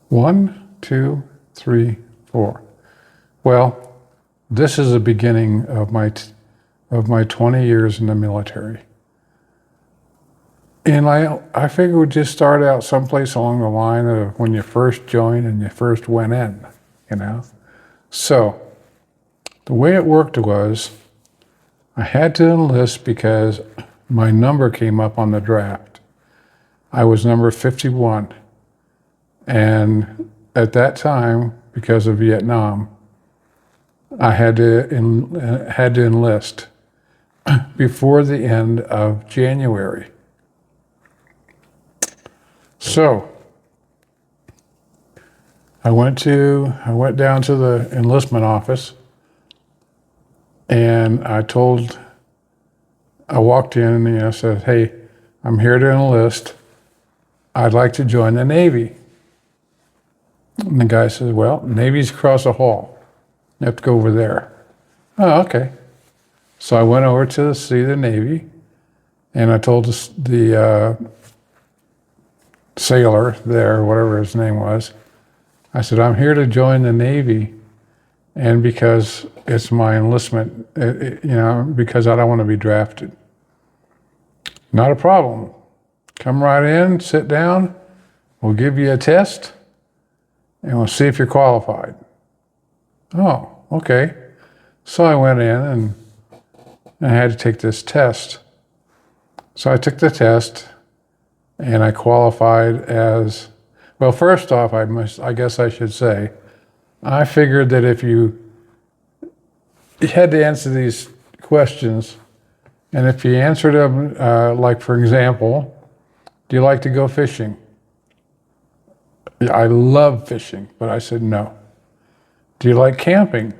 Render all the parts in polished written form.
1, 2, 3, 4. Well, this is the beginning of my 20 years in the military. And I figured we'd just start out someplace along the line of when you first joined and you first went in, you know. So the way it worked was I had to enlist because my number came up on the draft. I was number 51. And at that time, because of Vietnam, I had to enlist before the end of January. So I went down to the enlistment office, and I walked in and said, "Hey, I'm here to enlist. I'd like to join the Navy." And the guy says, "Well, Navy's across the hall. You have to go over there." Oh, okay. So I went over to see the Navy, and I told the sailor there, whatever his name was, I said, "I'm here to join the Navy, and because it's my enlistment, because I don't want to be drafted." "Not a problem. Come right in, sit down. We'll give you a test, and we'll see if you're qualified." Oh, okay. So I went in and I had to take this test. So I took the test and I qualified as, well, first off, I guess I should say, I figured that if you had to answer these questions, and if you answered them, like for example, do you like to go fishing? I love fishing, but I said no. Do you like camping?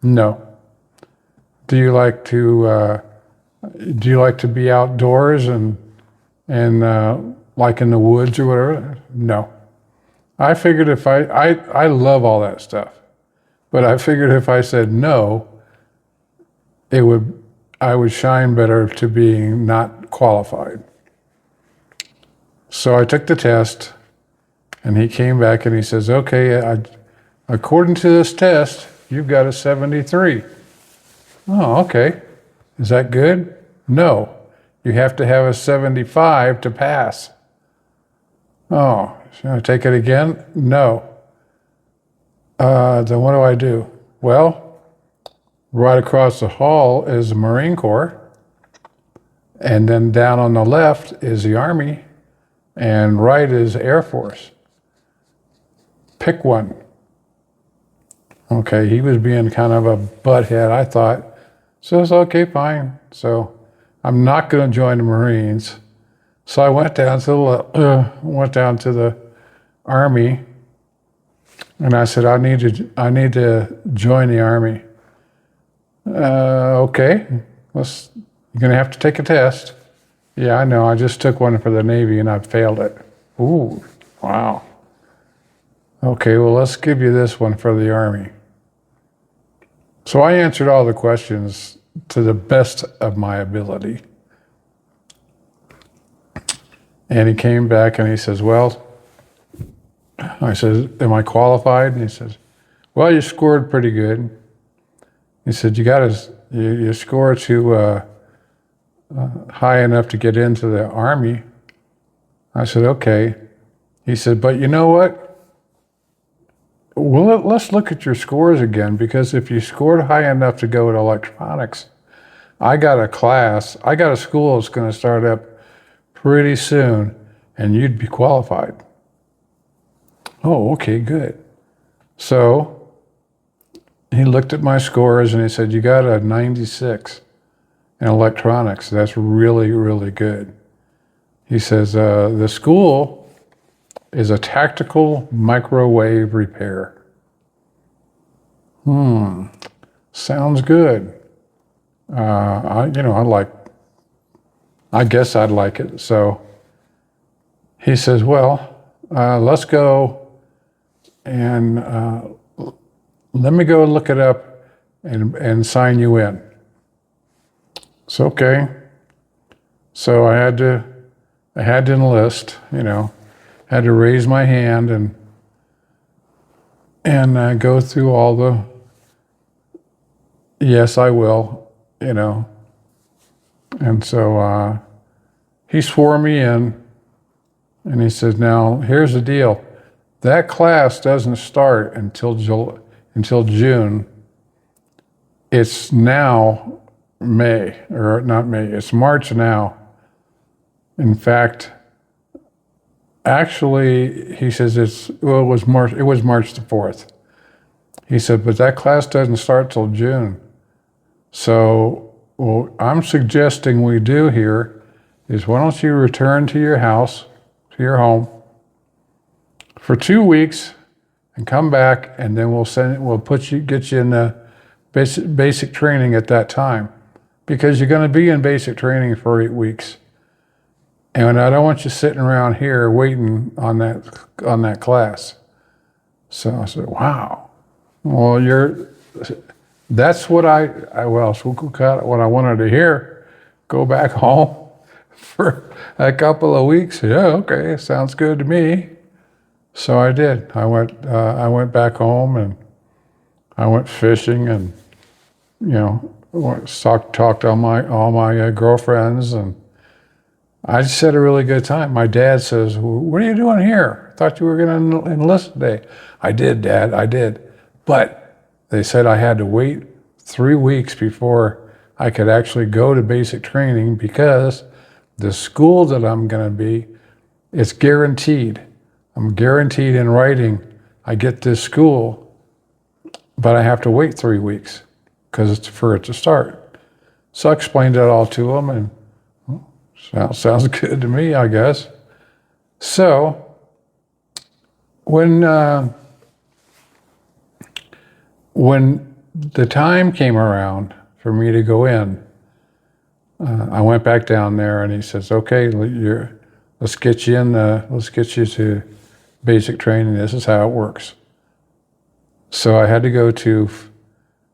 No. Do you like to be outdoors and like in the woods or whatever? No. I figured if I love all that stuff, but I figured if I said no, I would shine better to being not qualified. So I took the test, and he came back and he says, "Okay, according to this test, you've got a 73. Oh, okay. Is that good? No. You have to have a 75 to pass. Oh, should I take it again? No. Then what do I do? Well, right across the hall is the Marine Corps, and then down on the left is the Army, and right is Air Force. Pick one." Okay, he was being kind of a butthead, I thought. So it's okay, fine. So I'm not going to join the Marines. So I went down to the Army, and I said, I need to join the Army." Okay, you're going to have to take a test." "Yeah, I know. I just took one for the Navy and I failed it." "Ooh, wow. Okay, well, let's give you this one for the Army." So I answered all the questions to the best of my ability. And he came back and he says, "Well," I said, "Am I qualified?" And he says, "Well, you scored pretty good." He said, "You score too high enough to get into the Army." I said, "Okay." He said, "But you know what? Well, let's look at your scores again, because if you scored high enough to go to electronics, I got a school that's going to start up pretty soon, and you'd be qualified." Oh, okay, good. So he looked at my scores and he said, "You got a 96 in electronics. That's really, really good." He says, "The school is a tactical microwave repair." Sounds good. I guess I'd like it. So he says, "Well, let's go and let me go look it up and sign you in." So, okay. So I had to enlist, had to raise my hand and and go through all the, yes, I will, you know. And so he swore me in, and he says, now, here's the deal. That class doesn't start until June. It's now May, or not May, it's March now. In fact, actually, he says it was March the 4th. He said, but that class doesn't start till June. So what I'm suggesting we do here is, why don't you return to your house, to your home, for 2 weeks and come back, and then we'll get you in the basic training at that time, because you're going to be in basic training for 8 weeks. And I don't want you sitting around here waiting on that class. So I said, wow. Well, that's what what I wanted to hear. Go back home for a couple of weeks. Yeah, okay, sounds good to me. So I did. I went back home, and I went fishing, and talked to all my girlfriends, and I just had a really good time. My dad says, what are you doing here? I thought you were going to enlist today. I did, Dad, I did. But they said I had to wait 3 weeks before I could actually go to basic training, because the school that I'm going to be, it's guaranteed. I'm guaranteed in writing I get this school, but I have to wait 3 weeks because it's for it to start. So I explained it all to them, and sounds good to me, I guess. So when the time came around for me to go in, I went back down there, and he says, "Okay, let's get you in. Let's get you to basic training. This is how it works." So I had to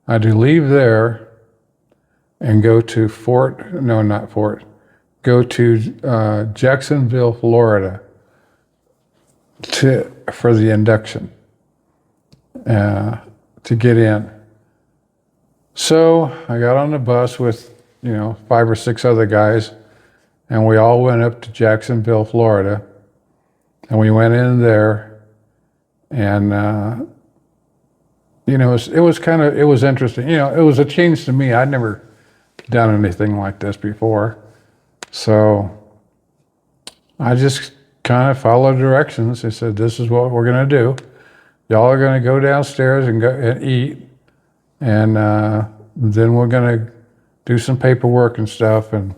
leave there and go to go to Jacksonville, Florida, for the induction, to get in. So I got on the bus with 5 or 6 other guys, and we all went up to Jacksonville, Florida, and we went in there, and it was interesting. It was a change to me. I'd never done anything like this before. So I just kind of followed directions. They said, this is what we're going to do. Y'all are going to go downstairs and go and eat. And then we're going to do some paperwork and stuff. And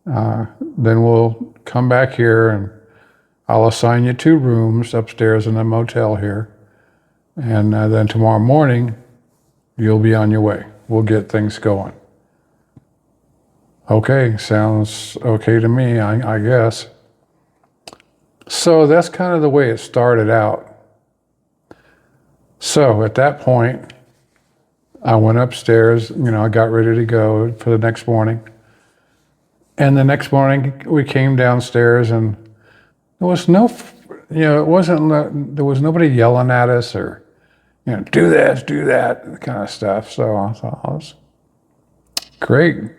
then we'll come back here, and I'll assign you 2 rooms upstairs in a motel here. And then tomorrow morning, you'll be on your way. We'll get things going. Okay, sounds okay to me, I guess. So that's kind of the way it started out. So at that point, I went upstairs, I got ready to go for the next morning. And the next morning, we came downstairs, and there was there was nobody yelling at us or, do this, do that kind of stuff. So I thought, oh, that's great.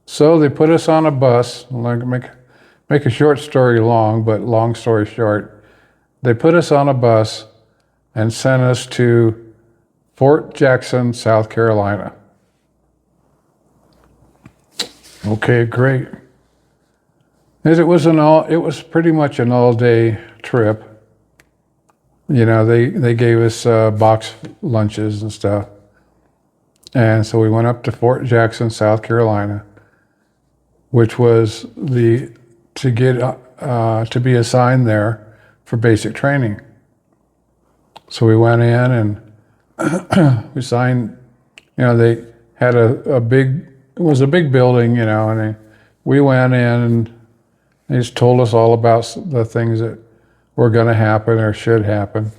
So they put us on a bus. Make a short story long, but long story short, they put us on a bus and sent us to Fort Jackson, South Carolina. Okay, great. It was pretty much an all-day trip. They gave us box lunches and stuff. And so we went up to Fort Jackson, South Carolina, which was to be assigned there for basic training. So we went in, and we signed. They had it was a big building, and we went in, and they just told us all about the things that were going to happen or should happen,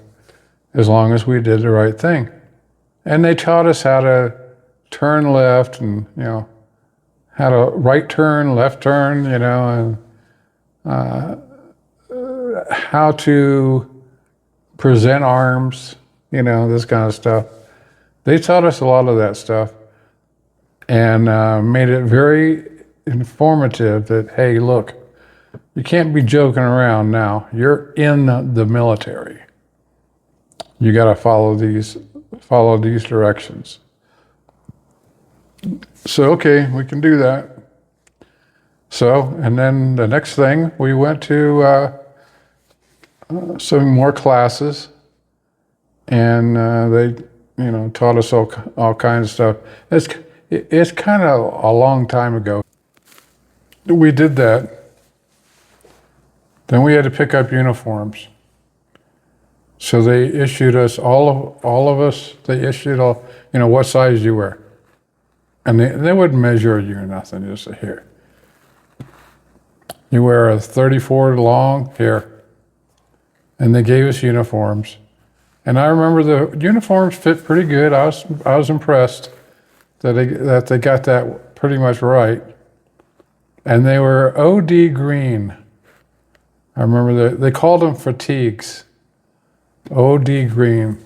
as long as we did the right thing. And they taught us how to turn left, and how to right turn, left turn, and how to present arms, this kind of stuff. They taught us a lot of that stuff and made it very informative that, hey, look, you can't be joking around now. You're in the military. You got to follow these directions. So, okay, we can do that. So, and then the next thing, we went to some more classes, and they, taught us all kinds of stuff. It's kind of a long time ago. We did that. Then we had to pick up uniforms. So they issued us all of us. They issued what size you wear, and they wouldn't measure you or nothing. Just here. You wear a 34 long here, and they gave us uniforms. And I remember the uniforms fit pretty good. I was impressed that they got that pretty much right. And they were OD green. I remember they called them fatigues. OD green.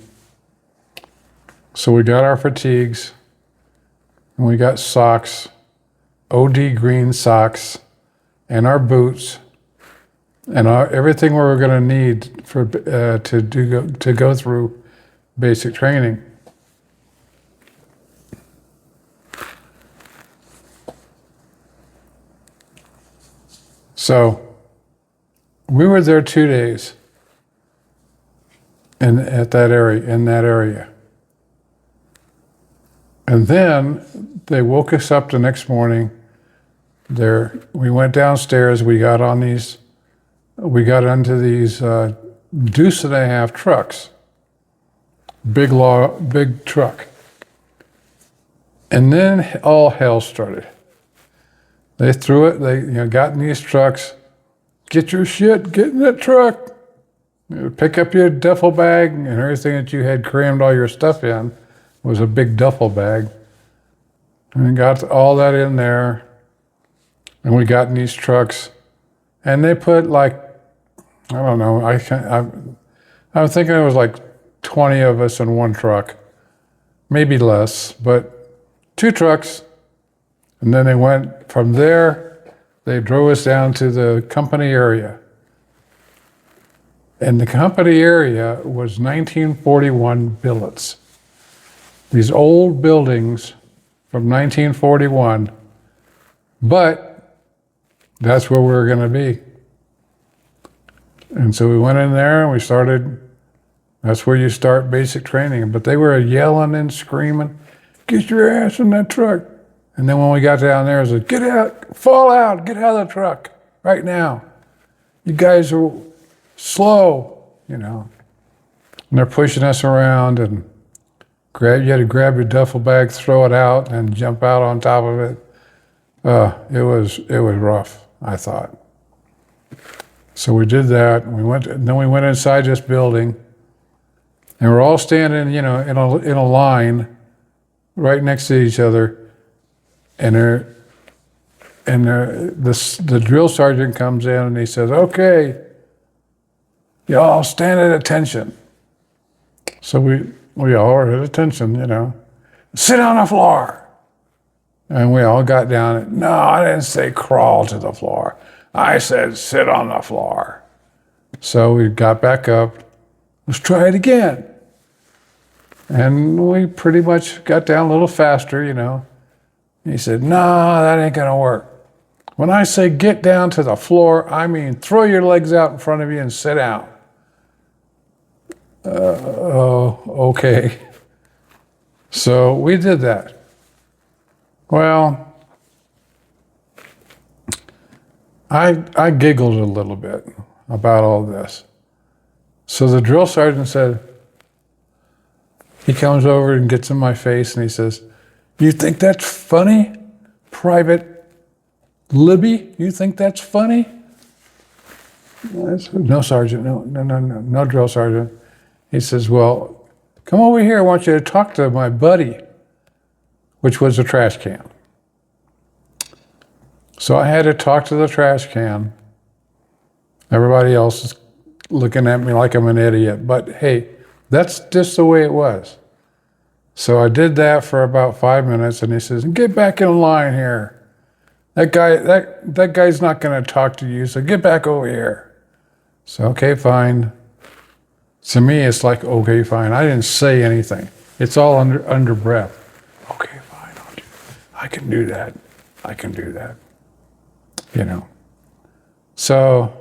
So we got our fatigues, and we got socks, OD green socks, and our boots, and everything we were going to need to go through basic training. So we were there 2 days in that area. And then they woke us up the next morning. We went downstairs, we got into these deuce and a half trucks. Big truck. And then all hell started. They threw it, they got in these trucks. Get your shit, get in that truck. Pick up your duffel bag, and everything that you had crammed all your stuff in was a big duffel bag. And we got all that in there. And we got in these trucks, and they put I don't know, I'm thinking it was like 20 of us in one truck, maybe less, but 2 trucks. And then they went from there, they drove us down to the company area. And the company area was 1941 billets. These old buildings from 1941, but that's where we were going to be. And so we went in there and we started, that's where you start basic training. But they were yelling and screaming, get your ass in that truck. And then when we got down there, it was like, get out, fall out, get out of the truck right now. You guys are slow, And they're pushing us around, and you had to grab your duffel bag, throw it out, and jump out on top of it. It was rough, I thought. So we did that. Then we went inside this building, and we're all standing, in a line, right next to each other. And the drill sergeant comes in and he says, "Okay, y'all stand at attention." So we all are at attention, Sit on the floor. And we all got down. No, I didn't say crawl to the floor. I said sit on the floor. So we got back up. Let's try it again. And we pretty much got down a little faster, He said, no, that ain't going to work. When I say get down to the floor, I mean throw your legs out in front of you and sit down. Okay. So we did that. Well, I giggled a little bit about all this. So the drill sergeant said, he comes over and gets in my face and he says, "You think that's funny, Private Libby? You think that's funny?" I said, "No, Sergeant, no, drill sergeant." He says, "Well, come over here. I want you to talk to my buddy," which was a trash can. So I had to talk to the trash can. Everybody else is looking at me like I'm an idiot. But hey, That's just the way it was. So I did that for about 5 minutes, and he says, "Get back in line here. That guy's not going to talk to you, so get back over here." So, okay, fine. To me, it's like, okay, fine. I didn't say anything. It's all under breath. Okay, fine. I can do that. I can do that. You know. So,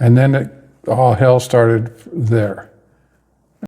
and then all hell started there.